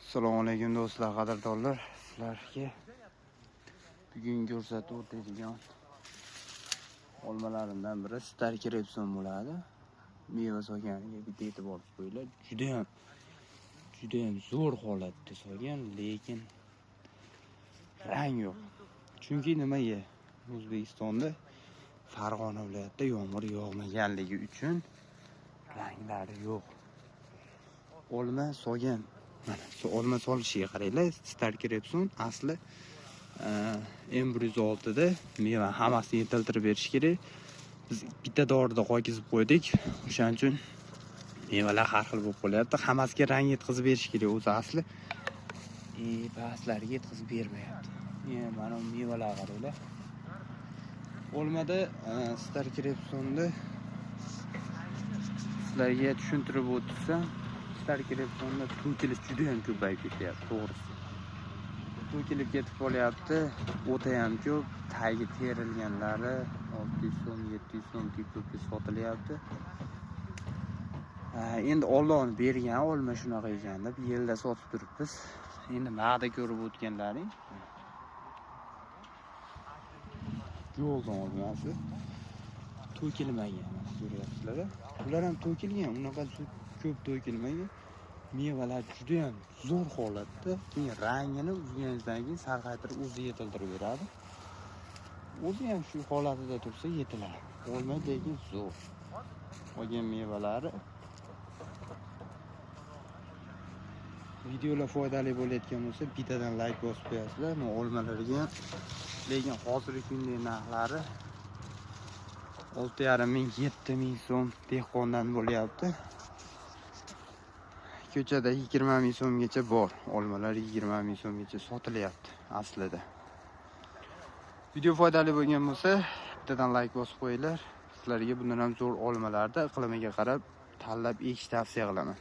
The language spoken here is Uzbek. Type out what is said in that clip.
Assalomu alaykum do'stlar, qadrdonlar. Sizlarga bugun ko'rsatib o'tadigan olmalarimdan biri Starky Repson bo'ladi. Meva solganiga bitta e'tibor qo'yinglar. Juda ham zo'r holatda solgan, lekin rang yo'q. Chunki nimaga? O'zbekistonda Farg'ona viloyatida yomg'ir yog'maganligi uchun ranglari yo'q. Olma solgan. Mana olma solishiga qaranglar. Starky Repson asli M106 da meva hammasini yetiltirib berish kerak. Biz bitta dorida qo'yib qo'ydik. O'shaning uchun mevalar har xil bo'lib qolyapti. Hammasiga rang yetkazib berish kerak. O'zi asli pastlarga yetkazib bermayapti. Mana bu mevalar qaranglar. Olmada Starky Repsonda sizlarga tushuntirib o'tsam, Starky Repsonda to'kilish juda ham ko'payib ketyapti, to'g'risi. To'kilib ketib qolyapti, o'ta ham ko'p, tagi terilganlari 600 so'm, 700 so'mga ko'pga sotilyapti. Endi Allohning bergan olma shunaqa ekan deb yilda sotib turibmiz. Endi ma'da ko'rib o'tganlaring yo'ldan olmasi to'kilmagan, ko'ryapsizlar. Ular ham to'kilgan, unaqa ko'p to'kilmagan. Mevalar juda ham zo'r holatda, rangini uzganingizdan keyin sarg'aytirib o'zi yetiltirib beradi. O'zi ham shu holatida tursa yetiladi. Olma lekin zo'r. Olgan mevalari videolar foydali bo'layotgan bo'lsa, bittadan like bosib qo'yasizlar. Men olmalarga lekin hozirgi kunda narxlari 6,5 ming, 7 ming so'm dehqondan bo'lyapti. Ko'chada 20 ming so'mgacha bor. Olmalar 20 ming so'mgacha sotilyapti aslida. Video foydali bo'lgan bo'lsa, bittadan like bosib qo'yinglar. Sizlarga bundan ham zo'r olmalarni iqlimiga qarab tanlab ekish tavsiya qilaman.